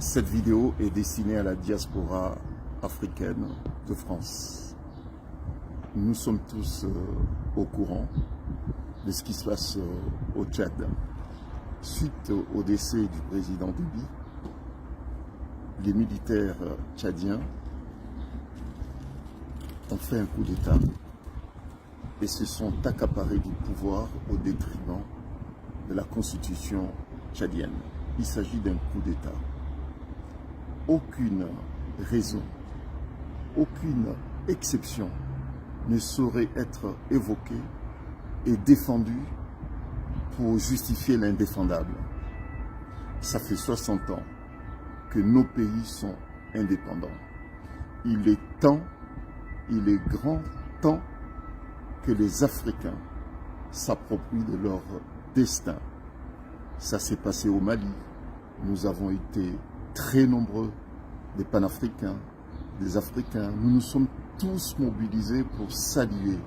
Cette vidéo est destinée à la diaspora africaine de France. Nous sommes tous au courant de ce qui se passe au Tchad. Suite au décès du président Déby, les militaires tchadiens ont fait un coup d'État et se sont accaparés du pouvoir au détriment de la constitution tchadienne. Il s'agit d'un coup d'État. Aucune raison, aucune exception ne saurait être évoquée et défendue pour justifier l'indéfendable. Ça fait 60 ans que nos pays sont indépendants. Il est temps, il est grand temps que les Africains s'approprient de leur destin. Ça s'est passé au Mali. Nous avons été très nombreux, des panafricains, des Africains. Nous nous sommes tous mobilisés pour saluer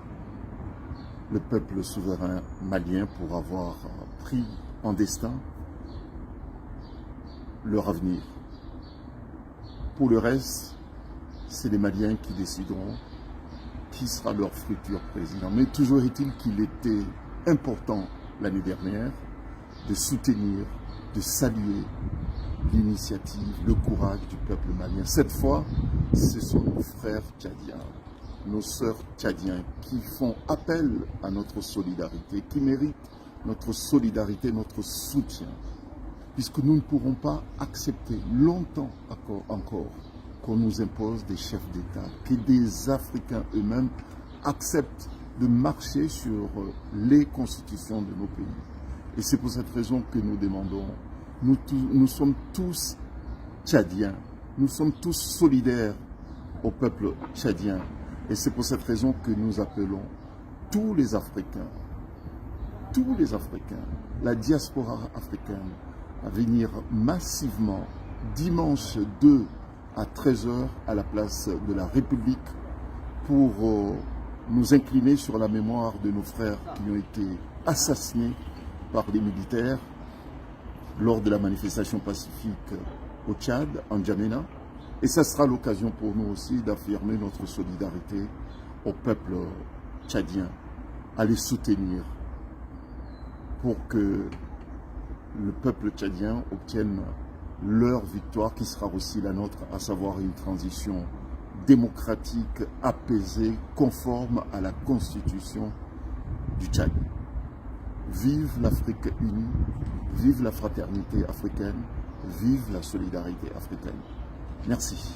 le peuple souverain malien pour avoir pris en destin leur avenir. Pour le reste, c'est les Maliens qui décideront qui sera leur futur président. Mais toujours est-il qu'il était important l'année dernière de soutenir, de saluer l'initiative, le courage du peuple malien. Cette fois, ce sont nos frères tchadiens, nos sœurs tchadiens qui font appel à notre solidarité, qui méritent notre solidarité, notre soutien, puisque nous ne pourrons pas accepter longtemps encore qu'on nous impose des chefs d'État, que des Africains eux-mêmes acceptent de marcher sur les constitutions de nos pays. Et c'est pour cette raison que nous demandons, nous sommes tous tchadiens, nous sommes tous solidaires au peuple tchadien. Et c'est pour cette raison que nous appelons tous les Africains, la diaspora africaine, à venir massivement dimanche 2 à 13 h à la place de la République pour nous incliner sur la mémoire de nos frères qui ont été assassinés par des militaires lors de la manifestation pacifique au Tchad, en N'Djamena. Et ça sera l'occasion pour nous aussi d'affirmer notre solidarité au peuple tchadien, à les soutenir pour que le peuple tchadien obtienne leur victoire qui sera aussi la nôtre, à savoir une transition démocratique, apaisée, conforme à la constitution du Tchad. Vive l'Afrique unie, vive la fraternité africaine, vive la solidarité africaine. Merci.